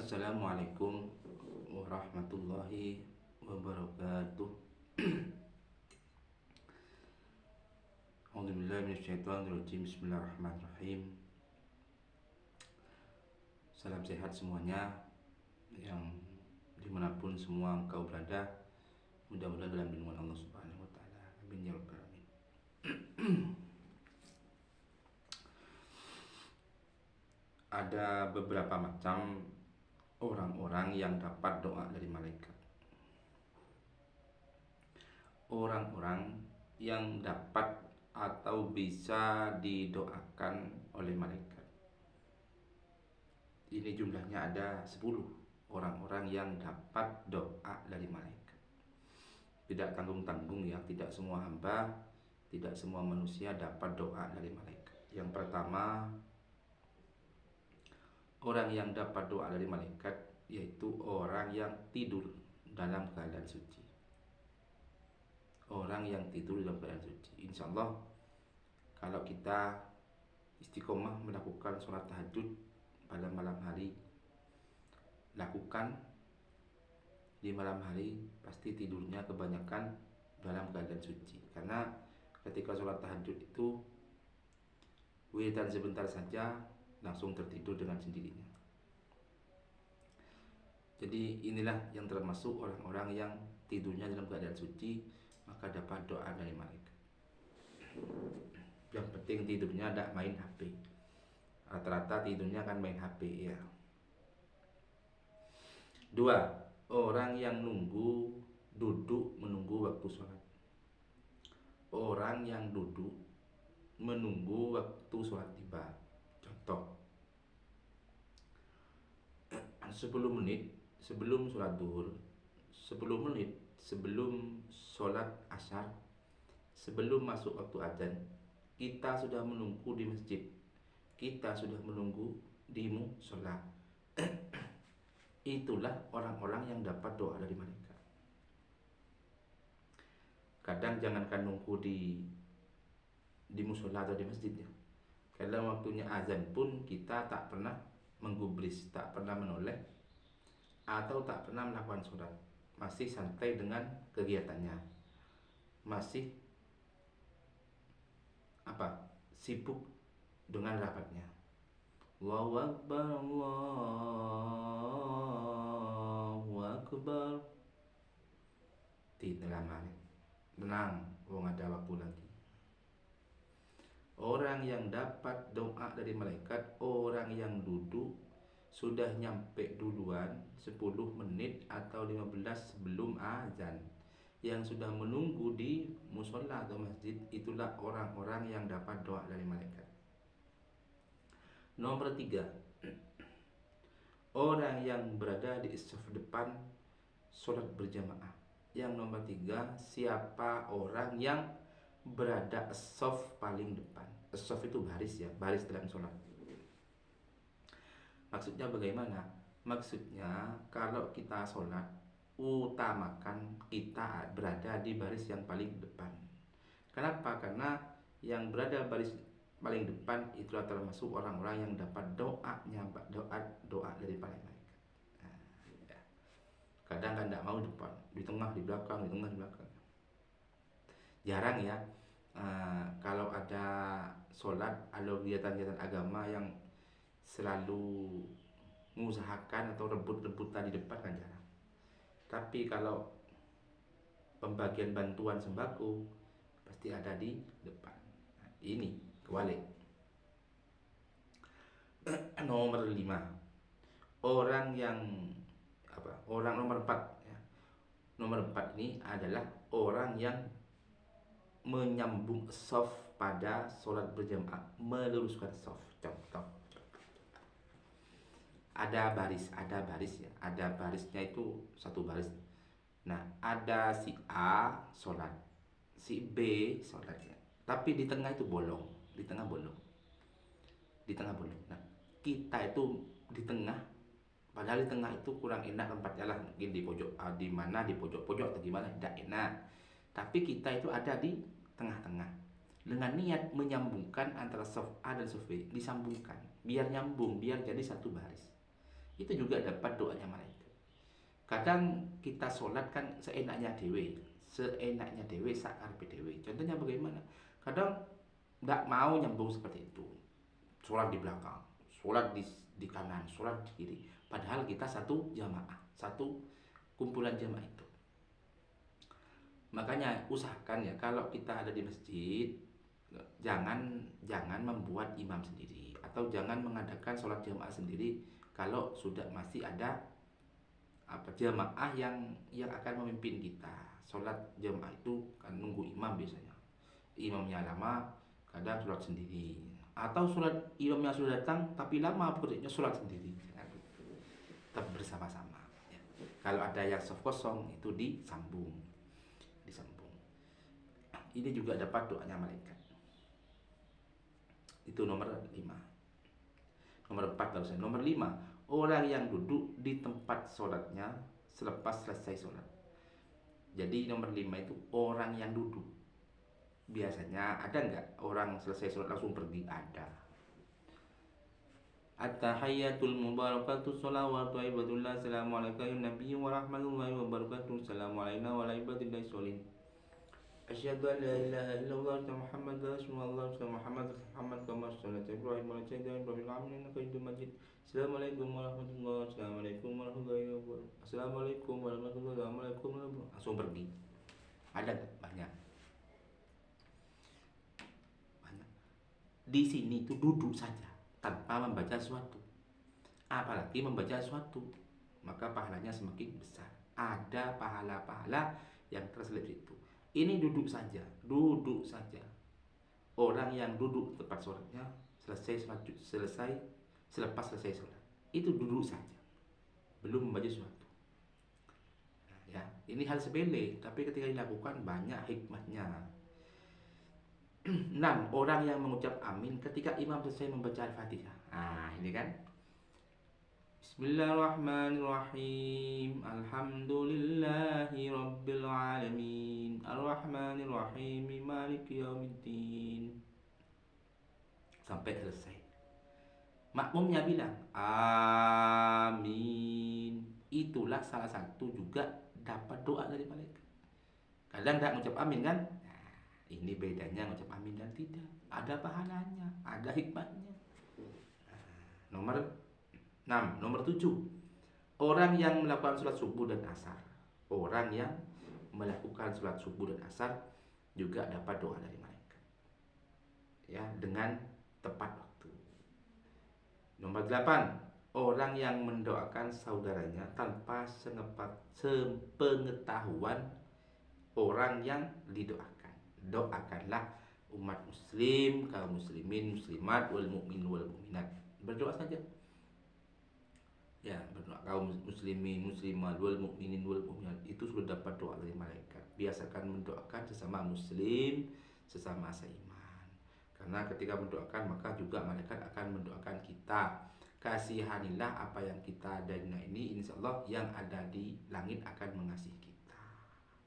Assalamualaikum warahmatullahi wabarakatuh. A'udzubillahi minasyaitonirrajim. Bismillahirrahmanirrahim. Salam sehat semuanya, yang dimanapun semua engkau berada, mudah-mudahan dalam lindungan Allah Subhanahu wa taala. Amin ya rabbal alamin. Ada beberapa macam orang-orang yang dapat doa dari malaikat. Orang-orang yang dapat atau bisa didoakan oleh malaikat. Ini jumlahnya ada 10 orang-orang yang dapat doa dari malaikat. Tidak tanggung-tanggung ya, tidak semua hamba, tidak semua manusia dapat doa dari malaikat. Yang pertama, orang yang dapat doa dari malaikat yaitu orang yang tidur dalam keadaan suci. Orang yang tidur dalam keadaan suci, insya Allah kalau kita istiqomah melakukan sholat tahajud pada malam hari, lakukan di malam hari, pasti tidurnya kebanyakan dalam keadaan suci. Karena ketika sholat tahajud itu wiridan sebentar saja langsung tertidur dengan sendirinya. Jadi inilah yang termasuk orang-orang yang tidurnya dalam keadaan suci, maka dapat doa dari malaikat. Yang penting tidurnya tidak main HP. Rata-rata tidurnya kan main HP ya. 2. Orang yang duduk menunggu waktu sholat. Orang yang duduk menunggu waktu sholat tiba. Contoh, 10 menit sebelum sholat duhur, 10 menit sebelum sholat asar, sebelum masuk waktu adzan, kita sudah menunggu di masjid, kita sudah menunggu di musola. Itulah orang-orang yang dapat doa dari malaikat. Kadang jangankan nunggu di musola atau di masjid ya. Kadang waktunya azan pun kita tak pernah menggubris, tak pernah menoleh, atau tak pernah melakukan sholat. Masih santai dengan kegiatannya, masih sibuk dengan rapatnya. Allahu Akbar, Allahu Akbar. Tidak lama, tenang, wong ada waktu lagi. Orang yang dapat doa dari malaikat, orang yang duduk sudah nyampe duluan 10 menit atau 15 sebelum azan, yang sudah menunggu di musola atau masjid, itulah orang-orang yang dapat doa dari malaikat. Nomor 3, orang yang berada di saf depan sholat berjamaah. Yang nomor 3, siapa orang yang berada saf paling depan. Saf itu baris ya, baris dalam sholat. Maksudnya bagaimana? Maksudnya kalau kita sholat, utamakan kita berada di baris yang paling depan. Kenapa? Karena yang berada baris paling depan itulah termasuk orang-orang yang dapat doanya, doa dari para malaikat. Ya. Kadang kan tidak mau depan, di tengah, di belakang, di tengah, di belakang. Jarang ya. Kalau ada sholat, ada kegiatan-kegiatan agama yang selalu mengusahakan atau rebut-rebutan di depan kan jarang. Tapi kalau pembagian bantuan sembako pasti ada di depan. Nah, ini kebalik. Nomor 5, orang yang orang nomor 4 ya. Nomor 4 ini adalah orang yang menyambung shaf pada sholat berjamaah, meluruskan shaf. Contoh, ada baris ya, ada barisnya itu satu baris. Nah, ada si A sholat, si B sholat ya, tapi di tengah itu bolong, di tengah bolong. Nah, kita itu di tengah, padahal di tengah itu kurang enak tempatnya lah, mungkin di pojok, di mana di pojok-pojok atau gimana, tidak enak. Tapi kita itu ada di tengah-tengah dengan niat menyambungkan antara shaf A dan shaf B, disambungkan biar nyambung, biar jadi satu baris. itu juga dapat doanya malaikat. Kadang kita sholat kan seenaknya dewe sakarepe dewe. Contohnya bagaimana? Kadang nggak mau nyambung seperti itu, sholat di belakang, sholat di kanan, sholat di kiri, padahal kita satu jamaah, satu kumpulan jamaah itu. Makanya usahakan ya, kalau kita ada di masjid, jangan membuat imam sendiri atau jangan mengadakan sholat jamaah sendiri kalau sudah masih ada jamaah yang akan memimpin kita. Sholat jamaah itu kan nunggu imam biasanya, imamnya lama, kadang sholat sendiri, atau sholat imamnya sudah datang tapi lama pekerjaannya sholat sendiri. Tetap bersama-sama ya. Kalau ada yang soft kosong itu disambung. Ini juga dapat doanya malaikat. Itu nomor 5. Nomor 4 barusan. Nomor 5, orang yang duduk di tempat sholatnya selepas selesai sholat. Jadi nomor 5 itu orang yang duduk. Biasanya ada nggak orang selesai sholat langsung pergi? Ada. At-tahiyyatul mubarakatuh sholawatu ibadullah assalamualaikum warahmatullahi warahmatullahi wabarakatuh assalamualaikum warahmatullahi wabarakatuh. Asyhadu an la ilaha illallah wa Muhammad rasulullah Muhammad kama sholata Ibrahim wa ala Ibrahim innaka Hamidum Majid. Assalamualaikum warahmatullahi wabarakatuh. Assalamualaikum warahmatullahi wabarakatuh. Langsung pergi. Ada banyak. Di sini itu duduk saja tanpa membaca sesuatu. Apalagi membaca sesuatu, maka pahalanya semakin besar. Ada pahala-pahala yang terselip itu. Ini duduk saja. Orang yang duduk tempat sholatnya selepas selesai sholat, itu duduk saja, belum membaca sesuatu. Nah, ya, ini hal sepele, tapi ketika dilakukan banyak hikmahnya. 6. Orang yang mengucap amin ketika imam selesai membaca Al-Fatihah. Nah, ini kan. Bismillahirrahmanirrahim. Alhamdulillahi rabbil alamin. Arrahmanirrahim. Maliki yaumiddin. Sampai selesai. Makmumnya bilang amin. Itulah salah satu juga dapat doa dari malaikat. Kadang tidak mengucap amin kan? Nah, ini bedanya mengucap amin dan tidak. Ada pahalanya, ada hikmahnya. Nomor 6. Nomor 7, orang yang melakukan sholat subuh dan asar. Orang yang melakukan sholat subuh dan asar juga dapat doa dari malaikat, ya, dengan tepat waktu. Nomor 8, orang yang mendoakan saudaranya tanpa sepengetahuan orang yang didoakan. Doakanlah umat muslim, kaum muslimin, muslimat, wal mu'min wal mu'minat. Berdoa saja. Ya, berdoa kaum muslimin, muslimat, wal mu'minin wal mu'minat, itu sudah dapat doa dari malaikat. Biasakan mendoakan sesama muslim, sesama seiman. Karena ketika mendoakan maka juga malaikat akan mendoakan kita. Kasihanilah apa yang kita adanya ini, insyaallah yang ada di langit akan mengasihi kita.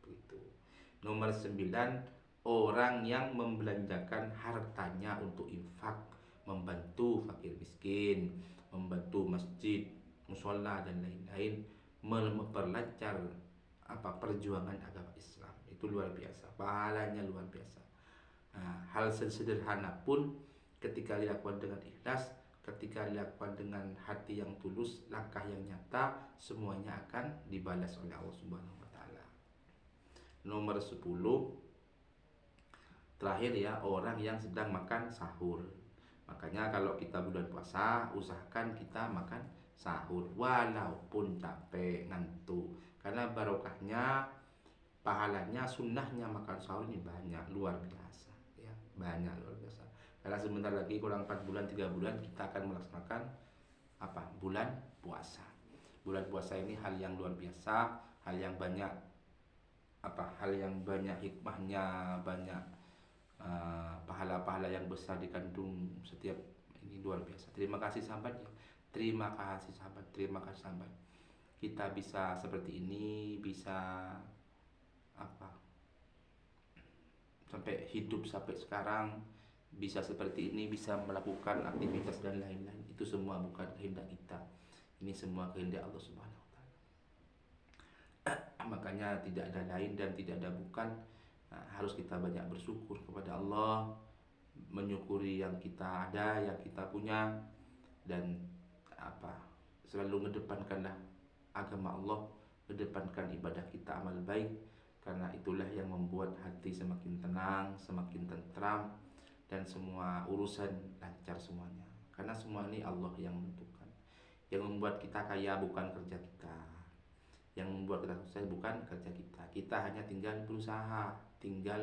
Begitu. Nomor 9, orang yang membelanjakan hartanya untuk infak, membantu fakir miskin, membantu masjid, musola dan lain-lain, memperlancar perjuangan agama Islam. Itu luar biasa, pahalanya luar biasa. Nah, hal sederhana pun ketika dilakukan dengan ikhlas, ketika dilakukan dengan hati yang tulus, langkah yang nyata, semuanya akan dibalas oleh Allah Subhanahu wa taala. Nomor 10, terakhir ya, orang yang sedang makan sahur. Makanya kalau kita bulan puasa, usahakan kita makan sahur walaupun capek, ngantuk. Karena barokahnya, pahalanya, sunnahnya makan sahur ini banyak, luar biasa ya, banyak luar biasa. Karena sebentar lagi kurang 4 bulan, 3 bulan kita akan melaksanakan bulan puasa. Bulan puasa ini hal yang luar biasa, hal yang banyak hikmahnya, banyak pahala-pahala yang besar dikandung setiap ini, luar biasa. Terima kasih sahabat ya. Terima kasih sahabat. Kita bisa seperti ini, bisa sampai hidup sampai sekarang, bisa seperti ini, bisa melakukan aktivitas dan lain-lain. Itu semua bukan kehendak kita. Ini semua kehendak Allah Subhanahu wa taala. Makanya tidak ada lain dan tidak ada bukan. Harus kita banyak bersyukur kepada Allah, menyukuri yang kita ada, yang kita punya, dan selalu mengedepankanlah agama Allah, mengedepankan ibadah kita, amal baik, karena itulah yang membuat hati semakin tenang, semakin tentram, dan semua urusan lancar semuanya. Karena semua ini Allah yang menentukan. Yang membuat kita kaya bukan kerja kita, yang membuat kita sukses bukan kerja kita. Kita hanya tinggal berusaha, tinggal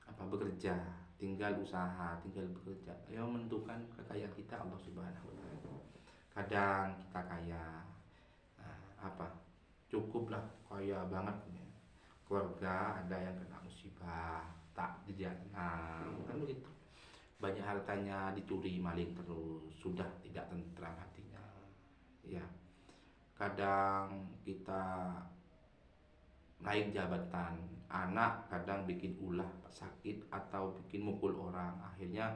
bekerja, tinggal usaha, tinggal bekerja. Yang menentukan kekayaan kita Allah Subhanahu wa taala. Kadang kita kaya, cukuplah kaya banget, keluarga ada yang kena musibah, tak dijalankan, kan begitu. Banyak hartanya dicuri maling terus, sudah tidak tentram hatinya. Ya, kadang kita naik jabatan, anak kadang bikin ulah sakit atau bikin mukul orang, akhirnya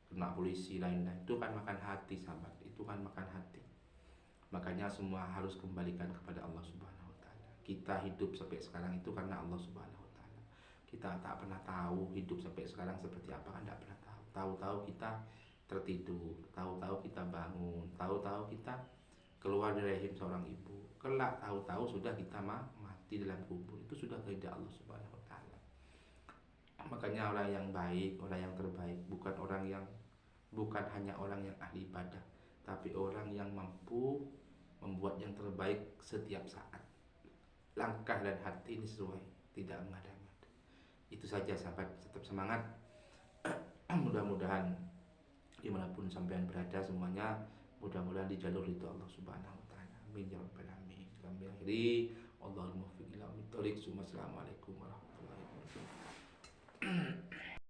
kena polisi lain-lain. Itu kan makan hati, sahabat. Itu kan makan hati. Makanya semua harus kembalikan kepada Allah Subhanahu wa taala. Kita hidup sampai sekarang itu karena Allah Subhanahu wa taala. Kita tak pernah tahu hidup sampai sekarang seperti apa, kan tak pernah tahu. Tahu-tahu kita tertidur, tahu-tahu kita bangun, tahu-tahu kita keluar dari rahim seorang ibu. Kelak tahu-tahu sudah kita mati dalam kubur. Itu sudah kehendak Allah Subhanahu wa taala. Makanya orang yang baik, orang yang terbaik bukan hanya orang yang ahli ibadah, tapi orang yang mampu membuat yang terbaik setiap saat. Langkah dan hati ini sesuai, tidak mengada-ngada. Itu saja sahabat, tetap semangat. Mudah-mudahan dimanapun sampean berada semuanya, mudah-mudahan di jalur itu Allah Subhanahu wa taala. Amin ya rabbal alamin. Kami akhiri, Allahumma fiqh ila mithorik. Assalamualaikum warahmatullahi wabarakatuh.